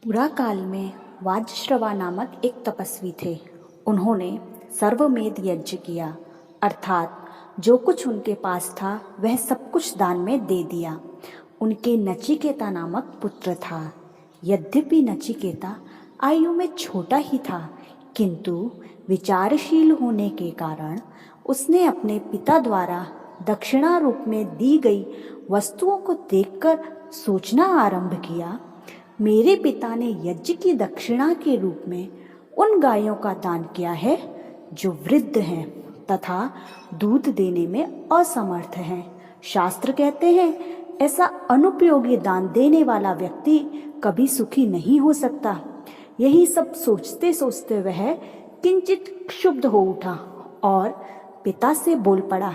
पुरा काल में वाजश्रवा नामक एक तपस्वी थे। उन्होंने सर्वमेध यज्ञ किया, अर्थात जो कुछ उनके पास था वह सब कुछ दान में दे दिया। उनके नचिकेता नामक पुत्र था। यद्यपि नचिकेता आयु में छोटा ही था, किंतु विचारशील होने के कारण उसने अपने पिता द्वारा दक्षिणा रूप में दी गई वस्तुओं को देखकर सोचना आरंभ किया, मेरे पिता ने यज्ञ की दक्षिणा के रूप में उन गायों का दान किया है जो वृद्ध हैं तथा दूध देने में असमर्थ हैं। शास्त्र कहते हैं ऐसा अनुपयोगी दान देने वाला व्यक्ति कभी सुखी नहीं हो सकता। यही सब सोचते सोचते वह किंचित क्षुब्ध हो उठा और पिता से बोल पड़ा,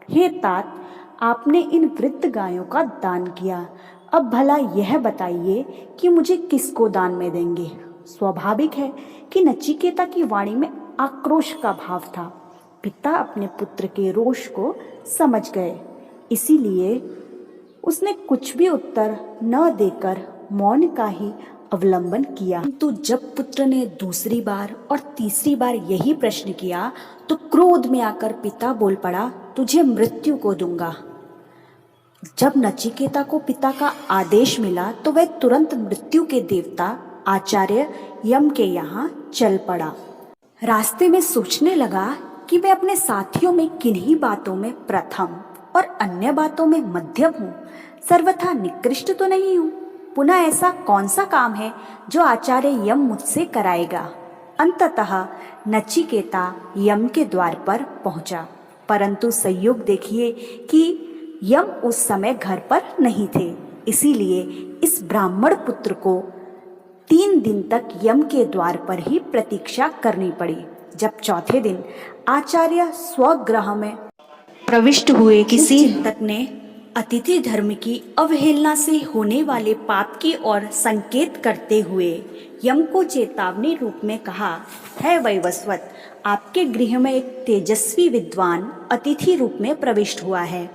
हे तात, आपने इन वृद्ध गायों का दान किया, अब भला यह बताइए कि मुझे किसको दान में देंगे। स्वाभाविक है कि नचिकेता की वाणी में आक्रोश का भाव था। पिता अपने पुत्र के रोष को समझ गए, इसीलिए उसने कुछ भी उत्तर न देकर मौन का ही अवलंबन किया। किंतु जब पुत्र ने दूसरी बार और तीसरी बार यही प्रश्न किया तो क्रोध में आकर पिता बोल पड़ा, तुझे मृत्यु को दूंगा। जब नचिकेता को पिता का आदेश मिला तो वह तुरंत मृत्यु के देवता आचार्य यम के यहाँ चल पड़ा। रास्ते में सोचने लगा कि मैं अपने साथियों में किन्हीं बातों में प्रथम और अन्य बातों में मध्यम हूँ, सर्वथा निकृष्ट तो नहीं हूँ। पुनः ऐसा कौन सा काम है जो आचार्य यम मुझसे कराएगा। अंततः नचिकेता यम के द्वार पर पहुंचा, परंतु संयोग देखिए कि यम उस समय घर पर नहीं थे, इसीलिए इस ब्राह्मण पुत्र को 3 दिन तक यम के द्वार पर ही प्रतीक्षा करनी पड़ी। जब चौथे दिन आचार्य स्वगृह में प्रविष्ट हुए, किसी चिंतक ने अतिथि धर्म की अवहेलना से होने वाले पाप की ओर संकेत करते हुए यम को चेतावनी रूप में कहा, है वैवस्वत, आपके गृह में एक तेजस्वी विद्वान अतिथि रूप में प्रविष्ट हुआ है।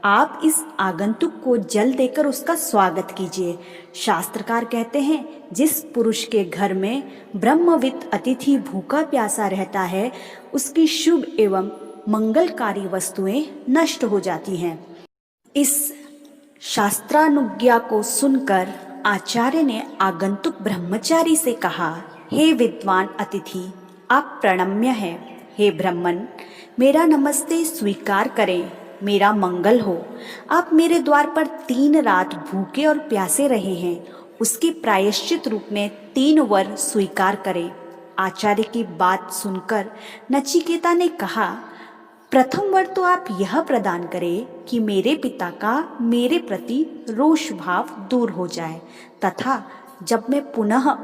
आप इस आगंतुक को जल देकर उसका स्वागत कीजिए। शास्त्रकार कहते हैं जिस पुरुष के घर में ब्रह्मविद अतिथि भूखा प्यासा रहता है उसकी शुभ एवं मंगलकारी वस्तुएं नष्ट हो जाती हैं। इस शास्त्रानुज्ञा को सुनकर आचार्य ने आगंतुक ब्रह्मचारी से कहा, हे विद्वान अतिथि, आप प्रणम्य हैं। हे ब्राह्मण, मेरा नमस्ते स्वीकार करें, मेरा मंगल हो। आप मेरे द्वार पर 3 रात भूखे और प्यासे रहे हैं, उसके प्रायश्चित रूप में 3 वर स्वीकार करें। आचार्य की बात सुनकर नचिकेता ने कहा, प्रथम वर तो आप यह प्रदान करें कि मेरे पिता का मेरे प्रति रोष भाव दूर हो जाए तथा जब मैं पुनः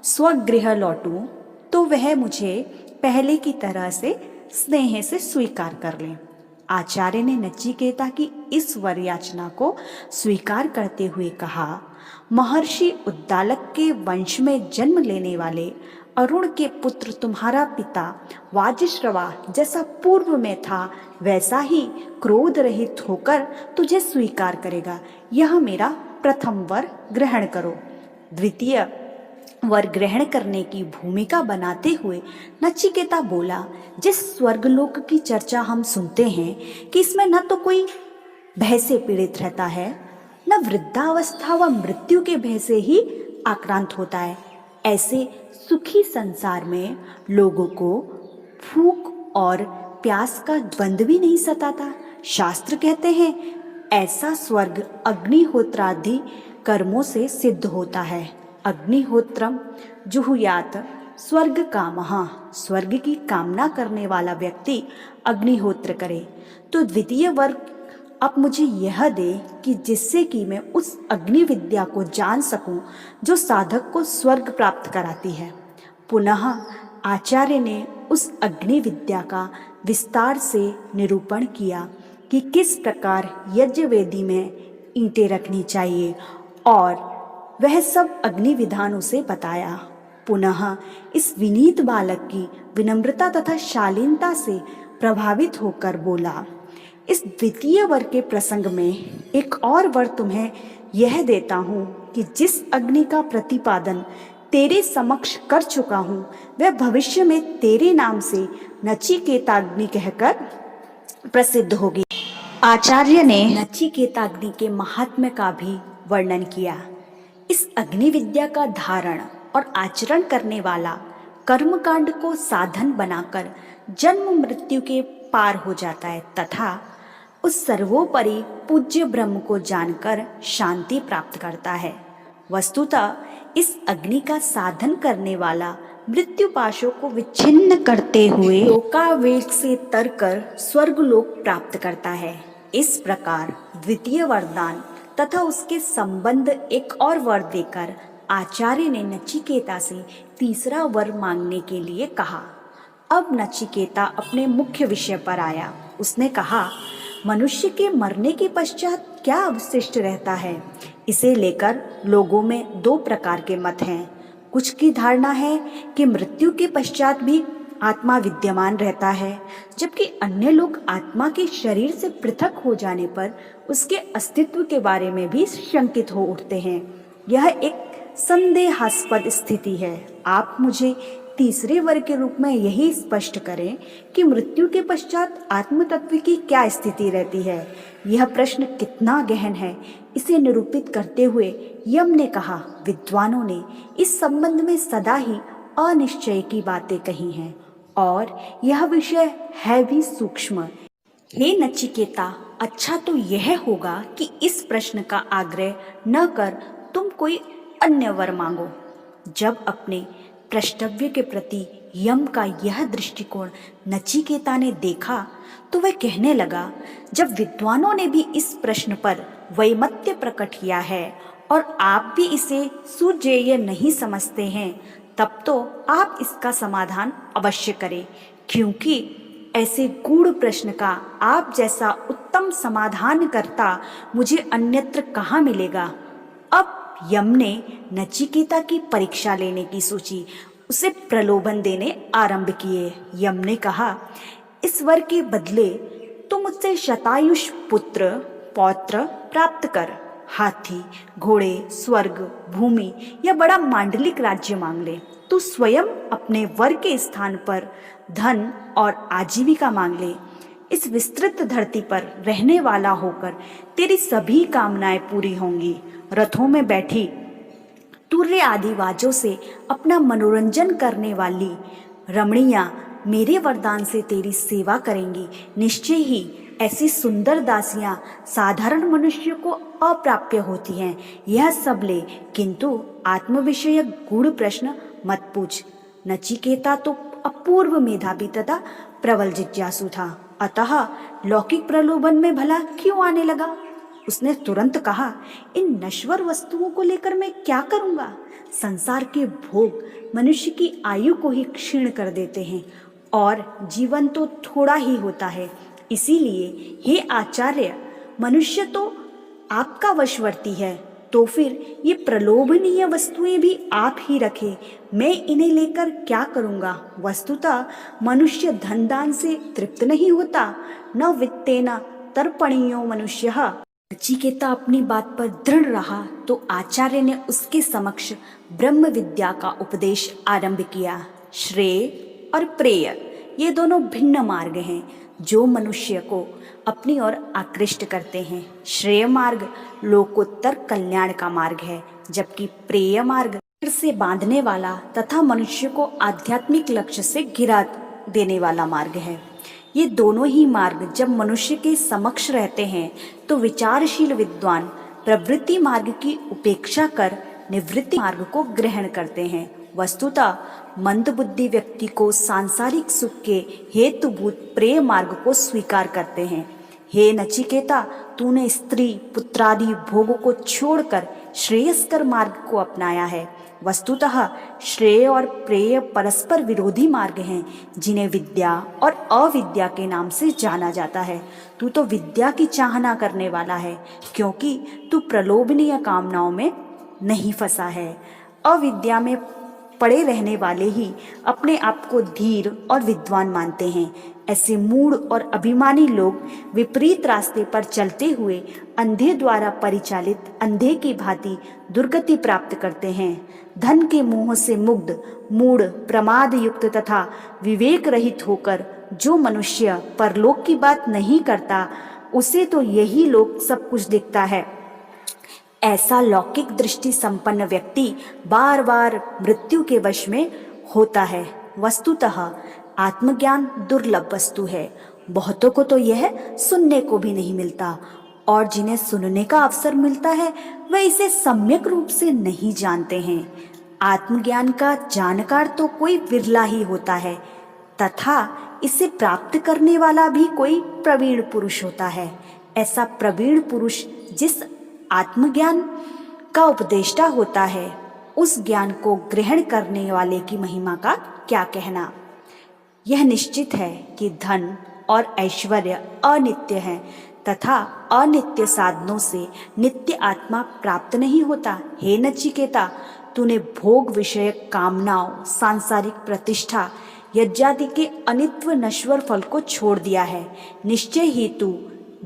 स्वगृह लौटूं तो वह मुझे पहले की तरह से स्नेह से स्वीकार कर लें। आचार्य ने नचिकेता की इस वर याचना को स्वीकार करते हुए कहा, महर्षि उद्दालक के वंश में जन्म लेने वाले अरुण के पुत्र तुम्हारा पिता वाजश्रवा जैसा पूर्व में था वैसा ही क्रोध रहित होकर तुझे स्वीकार करेगा। यह मेरा प्रथम वर ग्रहण करो। द्वितीय वर ग्रहण करने की भूमिका बनाते हुए नचिकेता बोला, जिस स्वर्गलोक की चर्चा हम सुनते हैं कि इसमें न तो कोई भय से पीड़ित रहता है, न वृद्धावस्था व मृत्यु के भय से ही आक्रांत होता है, ऐसे सुखी संसार में लोगों को भूख और प्यास का द्वंद्व भी नहीं सताता। शास्त्र कहते हैं ऐसा स्वर्ग अग्निहोत्रादि कर्मों से सिद्ध होता है। अग्निहोत्रम जुहुयात स्वर्ग कामः, स्वर्ग की कामना करने वाला व्यक्ति अग्निहोत्र करे। तो द्वितीय वर्ग अब मुझे यह दे कि जिससे कि मैं उस अग्नि विद्या को जान सकूं जो साधक को स्वर्ग प्राप्त कराती है। पुनः आचार्य ने उस अग्नि विद्या का विस्तार से निरूपण किया कि किस प्रकार यज्ञ वेदी में ईंटें रखनी चाहिए और वह सब अग्नि विधान उसे बताया। पुनः इस विनीत बालक की विनम्रता तथा शालीनता से प्रभावित होकर बोला, इस द्वितीय वर के प्रसंग में एक और वर तुम्हें यह देता हूँ कि जिस अग्नि का प्रतिपादन तेरे समक्ष कर चुका हूँ वह भविष्य में तेरे नाम से नचिकेताग्नि कहकर प्रसिद्ध होगी। आचार्य ने नचिकेताग्नि के महात्म्य का भी वर्णन किया। इस अग्नि विद्या का धारण और आचरण करने वाला कर्मकांड को साधन बनाकर जन्म मृत्यु के पार हो जाता है तथा उस सर्वोपरि पूज्य ब्रह्म को जानकर शांति प्राप्त करता है। वस्तुतः इस अग्नि का साधन करने वाला मृत्यु पाशों को विच्छिन्न करते हुए लोकावेग से तरकर स्वर्गलोक प्राप्त करता है। इस प्रकार द्वितीय वरदान तथा उसके संबंध एक और वर देकर आचार्य ने नचिकेता से तीसरा वर मांगने के लिए कहा। अब नचिकेता अपने मुख्य विषय पर आया। उसने कहा, मनुष्य के मरने के पश्चात क्या अवशिष्ट रहता है? इसे लेकर लोगों में दो प्रकार के मत हैं। कुछ की धारणा है कि मृत्यु के पश्चात भी आत्मा विद्यमान रहता है, जबकि अन्य लोग आत्मा के शरीर से पृथक हो जाने पर उसके अस्तित्व के बारे में भी शंकित हो उठते हैं। यह एक संदेहास्पद स्थिति है। आप मुझे तीसरे वर्ग के रूप में यही स्पष्ट करें कि मृत्यु के पश्चात आत्म तत्व की क्या स्थिति रहती है। यह प्रश्न कितना गहन है, इसे निरूपित करते हुए यम ने कहा, विद्वानों ने इस संबंध में सदा ही अनिश्चय की बातें कही हैं और यह विषय है भी सूक्ष्म। हे नचिकेता, अच्छा तो यह होगा कि इस प्रश्न का आग्रह न कर तुम कोई अन्य वर मांगो। जब अपने प्रष्टव्य के प्रति यम का यह दृष्टिकोण नचिकेता ने देखा तो वह कहने लगा, जब विद्वानों ने भी इस प्रश्न पर वैमत्य प्रकट किया है और आप भी इसे सुजेय नहीं समझते हैं, तब तो आप इसका समाधान अवश्य करें, क्योंकि ऐसे गूढ़ प्रश्न का आप जैसा उत्तम समाधान करता मुझे अन्यत्र कहाँ मिलेगा। अब यम ने नचिकेता की परीक्षा लेने की सोची, उसे प्रलोभन देने आरंभ किए। यम ने कहा, इस वर के बदले तुम मुझसे शतायुष पुत्र पौत्र प्राप्त कर, हाथी घोड़े स्वर्ग भूमि या बड़ा मांडलिक राज्य मांग ले। तू स्वयं अपने वर के स्थान पर धन और आजीविका मांग ले। इस विस्तृत धरती पर रहने वाला होकर तेरी सभी कामनाएं पूरी होंगी। रथों में बैठी तुर्य आदि वाजों से अपना मनोरंजन करने वाली रमणियां मेरे वरदान से तेरी सेवा करेंगी। निश्चय ही ऐसी सुंदर दासियां साधारण मनुष्य को अप्राप्य होती हैं। यह सब ले, किंतु आत्म विषयक गूढ़ प्रश्न मत पूछ। नचिकेता तो अपूर्व मेधावी तथा प्रबल जिज्ञासु था, अतः लौकिक प्रलोभन में भला क्यों आने लगा। उसने तुरंत कहा, इन नश्वर वस्तुओं को लेकर मैं क्या करूंगा। संसार के भोग मनुष्य की आयु को ही क्षीण कर देते हैं और जीवन तो थोड़ा ही होता है। इसीलिए हे आचार्य, मनुष्य तो आपका वशवर्ती है, तो फिर ये प्रलोभनीय वस्तुएं भी आप ही रखें। मैं इन्हें लेकर क्या करूंगा। वस्तुतः मनुष्य धन दान से तृप्त नहीं होता, न वित्तेन तर्पणीयो मनुष्यः। नचिकेता अपनी बात पर दृढ़ रहा तो आचार्य ने उसके समक्ष ब्रह्म विद्या का उपदेश आरंभ किया। श्रेय और प्रेय ये दोनों भिन्न मार्ग हैं जो मनुष्य को अपनी ओर आकृष्ट करते हैं। श्रेय मार्ग लोकोत्तर कल्याण का मार्ग है, जबकि प्रेय मार्ग सिर से बांधने वाला तथा मनुष्य को आध्यात्मिक लक्ष्य से गिरा देने वाला मार्ग है। ये दोनों ही मार्ग जब मनुष्य के समक्ष रहते हैं तो विचारशील विद्वान प्रवृत्ति मार्ग की उपेक्षा कर निवृत्ति मार्ग को ग्रहण करते हैं। वस्तुतः मंदबुद्धि व्यक्ति को सांसारिक सुख के हेतुभूत प्रेय मार्ग को स्वीकार करते हैं। हे नचिकेता, तूने स्त्री पुत्रादि भोगों को छोड़कर श्रेयस्कर मार्ग को अपनाया है। वस्तुतः श्रेय और प्रेय परस्पर विरोधी मार्ग हैं, जिन्हें विद्या और अविद्या के नाम से जाना जाता है। तू तो विद्या की चाहना करने वाला है, क्योंकि तू प्रलोभनीय कामनाओं में नहीं फंसा है। अविद्या में पड़े रहने वाले ही अपने आप को धीर और विद्वान मानते हैं। ऐसे मूढ़ और अभिमानी लोग विपरीत रास्ते पर चलते हुए अंधे द्वारा परिचालित अंधे की भांति दुर्गति प्राप्त करते हैं। धन के मोह से मुग्ध, मूढ़, प्रमाद युक्त तथा विवेक रहित होकर जो मनुष्य परलोक की बात नहीं करता, उसे तो यही लोक सब कुछ दिखता है। ऐसा लौकिक दृष्टि संपन्न व्यक्ति बार बार मृत्यु के वश में होता है। वस्तुतः आत्मज्ञान दुर्लभ वस्तु है। बहुतों को तो यह सुनने को भी नहीं मिलता, और जिन्हें सुनने का अवसर मिलता है वे इसे सम्यक रूप से नहीं जानते हैं। आत्मज्ञान का जानकार तो कोई विरला ही होता है, तथा इसे प्राप्त करने वाला भी कोई प्रवीण पुरुष होता है। ऐसा प्रवीण पुरुष जिस आत्मज्ञान का उपदेष्टा होता है, उस ज्ञान को ग्रहण करने वाले की महिमा का क्या कहना। यह निश्चित है कि धन और ऐश्वर्य अनित्य हैं, तथा अनित्य साधनों से नित्य आत्मा प्राप्त नहीं होता। हे नचिकेता, तूने भोग विषयक कामनाओं, सांसारिक प्रतिष्ठा, यज्ञादि के अनित्व नश्वर फल को छोड़ दिया है। निश्चय ही तू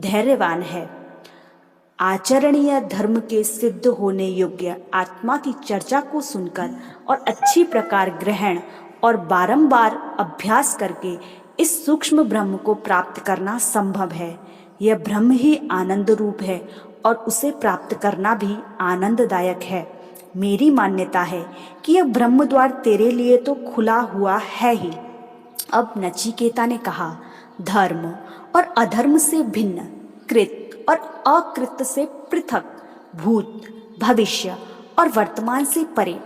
धैर्यवान है। आचरणीय धर्म के सिद्ध होने योग्य आत्मा की चर्चा को सुनकर और अच्छी प्रकार ग्रहण और बारंबार अभ्यास करके इस सूक्ष्म ब्रह्म को प्राप्त करना संभव है। यह ब्रह्म ही आनंद रूप है और उसे प्राप्त करना भी आनंददायक है। मेरी मान्यता है कि यह ब्रह्म द्वार तेरे लिए तो खुला हुआ है ही। अब नचिकेता ने कहा, धर्म और अधर्म से भिन्न, कृत और अकृत से पृथक, भूत, भविष्य और वर्तमान से परे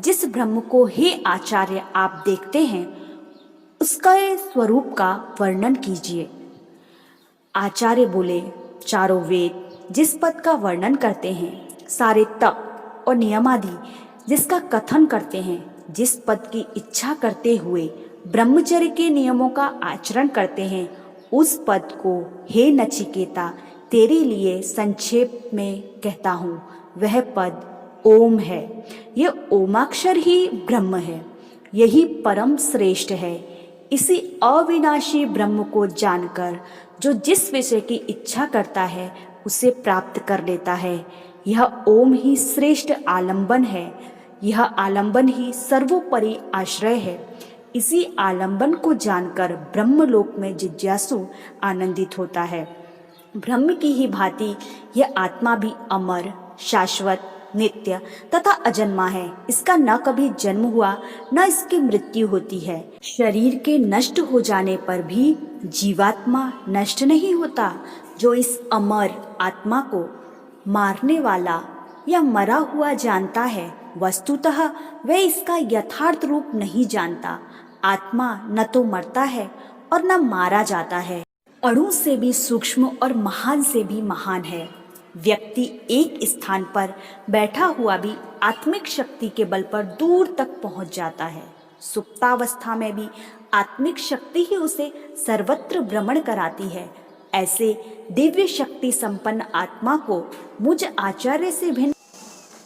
जिस ब्रह्म को हे आचार्य आप देखते हैं, उसका स्वरूप का वर्णन कीजिए। आचार्य बोले, चारों वेद जिस पद का वर्णन करते हैं, सारे तप और नियमादि जिसका कथन करते हैं, जिस पद की इच्छा करते हुए ब्रह्मचर्य के नियमों का आचरण करते हैं, उस पद को हे नचिकेता तेरे लिए संक्षेप में कहता हूँ। वह पद ओम है। यह ओमाक्षर ही ब्रह्म है। यही परम श्रेष्ठ है। इसी अविनाशी ब्रह्म को जानकर जो जिस विषय की इच्छा करता है उसे प्राप्त कर लेता है। यह ओम ही श्रेष्ठ आलंबन है। यह आलंबन ही सर्वोपरि आश्रय है। इसी आलंबन को जानकर ब्रह्मलोक में जिज्ञासु आनंदित होता है। ब्रह्म की ही भांति यह आत्मा भी अमर, शाश्वत, नित्य तथा अजन्मा है। इसका न कभी जन्म हुआ न इसकी मृत्यु होती है। शरीर के नष्ट हो जाने पर भी जीवात्मा नष्ट नहीं होता। जो इस अमर आत्मा को मारने वाला या मरा हुआ जानता है, वस्तुतः वह इसका यथार्थ रूप नहीं जानता। आत्मा न तो मरता है और न मारा जाता है। अणु से भी सूक्ष्म और महान से भी महान है। व्यक्ति एक स्थान पर बैठा हुआ भी आत्मिक शक्ति के बल पर दूर तक पहुंच जाता है। सुप्तावस्था में भी आत्मिक शक्ति ही उसे सर्वत्र भ्रमण कराती है। ऐसे दिव्य शक्ति संपन्न आत्मा को मुझ आचार्य से भिन्न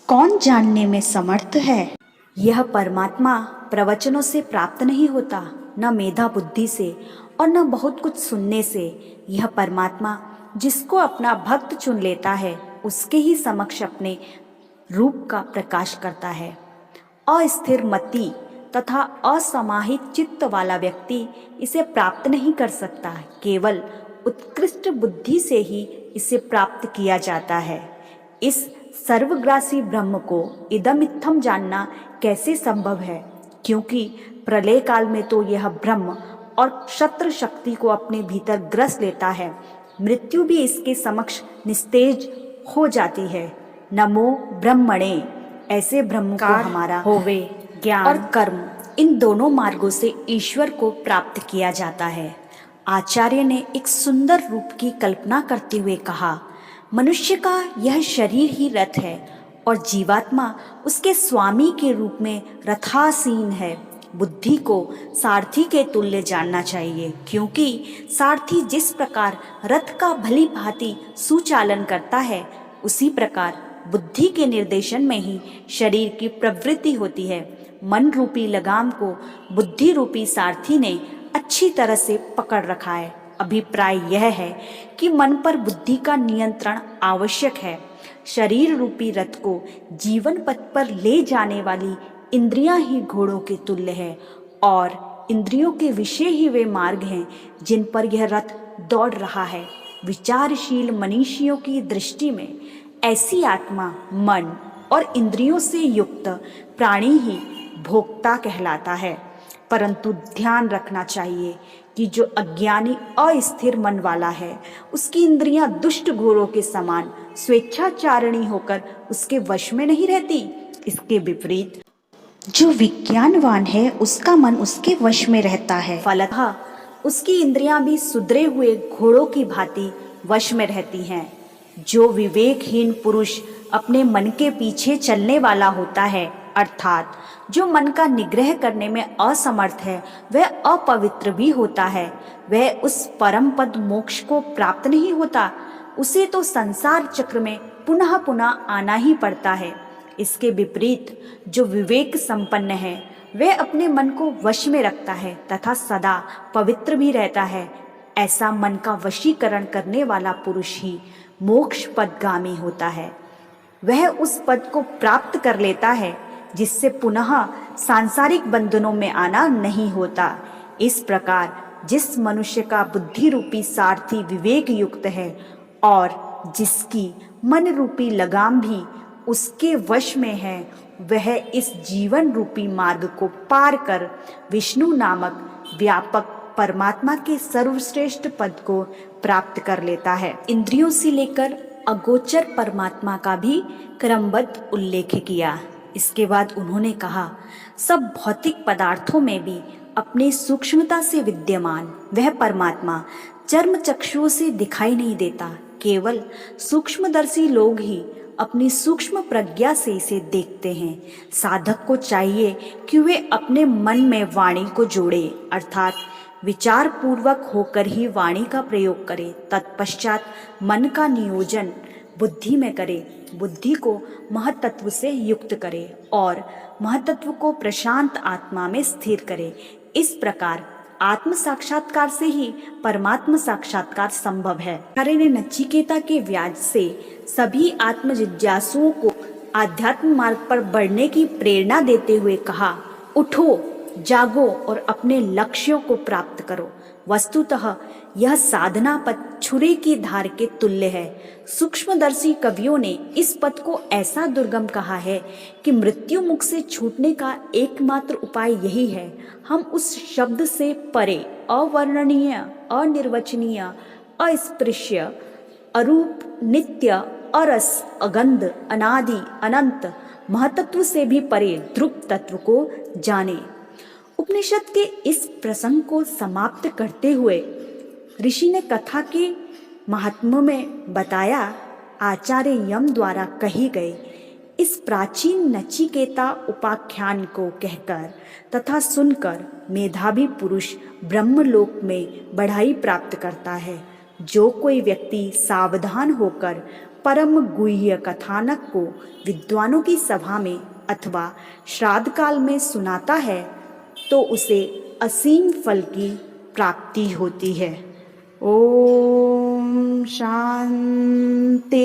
कौन जानने में समर्थ है। यह परमात्मा प्रवचनों से प्राप्त नहीं होता, न मेधा बुद्धि से और न बहुत कुछ सुनने से। यह परमात्मा जिसको अपना भक्त चुन लेता है, उसके ही समक्ष अपने रूप का प्रकाश करता है। अस्थिर मति तथा असमाहित चित्त वाला व्यक्ति इसे प्राप्त नहीं कर सकता। केवल उत्कृष्ट बुद्धि से ही इसे प्राप्त किया जाता है। इस सर्वग्रासी ब्रह्म को इदमित्थम जानना कैसे संभव है, क्योंकि प्रलय काल में तो यह ब्रह्म और क्षत्र शक्ति को अपने भीतर ग्रस लेता है। मृत्यु भी इसके समक्ष निस्तेज हो जाती है। नमो ब्रह्मणे। ऐसे ब्रह्म को हमारा होवे ज्ञान और कर्म, इन दोनों मार्गों से ईश्वर को प्राप्त किया जाता है। आचार्य ने एक सुंदर रूप की कल्पना करते हुए कहा, मनुष्य का यह शरीर ही रथ है और जीवात्मा उसके स्वामी के रूप में रथासीन है। बुद्धि को सारथी के तुल्य जानना चाहिए, क्योंकि सारथी जिस प्रकार रथ का भली भांति सुचालन करता है, उसी प्रकार बुद्धि के निर्देशन में ही शरीर की प्रवृत्ति होती है। मन रूपी लगाम को बुद्धि रूपी सारथी ने अच्छी तरह से पकड़ रखा है। अभिप्राय यह है कि मन पर बुद्धि का नियंत्रण आवश्यक है। शरीर रूपी रथ को जीवन पथ पर ले जाने वाली इंद्रियां ही घोड़ों के तुल्य है और इंद्रियों के विषय ही वे मार्ग हैं जिन पर यह रथ दौड़ रहा है। विचारशील मनीषियों की दृष्टि में ऐसी आत्मा, मन और इंद्रियों से युक्त प्राणी ही भोक्ता कहलाता है। परंतु ध्यान रखना चाहिए कि जो अज्ञानी अस्थिर मन वाला है, उसकी इंद्रियां दुष्ट घोड़ों के समान स्वेच्छाचारिणी होकर उसके वश में नहीं रहती। इसके विपरीत जो विज्ञानवान है, उसका मन उसके वश में रहता है। फलतः उसकी इंद्रियां भी सुधरे हुए घोड़ों की भांति वश में रहती हैं। जो विवेकहीन पुरुष अपने मन के पीछे चलने वाला होता है, अर्थात जो मन का निग्रह करने में असमर्थ है, वह अपवित्र भी होता है। वह उस परम पद मोक्ष को प्राप्त नहीं होता। उसे तो संसार चक्र में पुनः पुनः आना ही पड़ता है। इसके विपरीत जो विवेक संपन्न है, वह अपने मन को वश में रखता है तथा सदा पवित्र भी रहता है। ऐसा मन का वशीकरण करने वाला पुरुष ही मोक्ष पदगामी होता है। वह उस पद को प्राप्त कर लेता है जिससे पुनः सांसारिक बंधनों में आना नहीं होता। इस प्रकार जिस मनुष्य का बुद्धि रूपी सारथी विवेक युक्त है और जिसकी मन रूपी लगाम भी उसके वश में है, वह इस जीवन रूपी मार्ग को पार कर विष्णु नामक व्यापक परमात्मा के सर्वश्रेष्ठ पद को प्राप्त कर लेता है। इंद्रियों से लेकर अगोचर परमात्मा का भी क्रमबद्ध उल्लेख किया। इसके बाद उन्होंने कहा, सब भौतिक पदार्थों में भी अपने सूक्ष्मता से विद्यमान वह परमात्मा चर्म चक्षुओं से दिखाई नहीं देता। केवल सूक्ष्मदर्शी लोग ही अपनी सूक्ष्म प्रज्ञा से इसे देखते हैं। साधक को चाहिए कि वे अपने मन में वाणी को जोड़े, अर्थात विचार पूर्वक होकर ही वाणी का प्रयोग करे। तत्पश्चात मन का नियोजन बुद्धि में करे, बुद्धि को महतत्व से युक्त करे और महतत्व को प्रशांत आत्मा में स्थिर करे। इस प्रकार आत्म साक्षात्कार से ही परमात्म साक्षात्कार संभव है। आचार्य ने नचिकेता के व्याज से सभी आत्म जिज्ञासुओं को आध्यात्म मार्ग पर बढ़ने की प्रेरणा देते हुए कहा, उठो, जागो और अपने लक्ष्यों को प्राप्त करो। वस्तुतः यह साधना पथ छुरे की धार के तुल्य है। सूक्ष्मदर्शी कवियों ने इस पथ को ऐसा दुर्गम कहा है कि मृत्यु मुख से छूटने का एकमात्र उपाय यही है। हम उस शब्द से परे, अवर्णनीय, अनिर्वचनीय, अस्पृश्य, अरूप, नित्य, अरस, अगंध, अनादि, अनंत महतत्व से भी परे ध्रुव तत्व को जाने। उपनिषद के इस प्रसंग को समाप्त करते हुए ऋषि ने कथा के महात्म्य में बताया, आचार्य यम द्वारा कही गए इस प्राचीन नचिकेता उपाख्यान को कहकर तथा सुनकर मेधावी पुरुष ब्रह्मलोक में बढ़ाई प्राप्त करता है। जो कोई व्यक्ति सावधान होकर परम गुह्य कथानक को विद्वानों की सभा में अथवा श्राद्ध काल में सुनाता है, तो उसे असीम फल की प्राप्ति होती है। ओम शांति।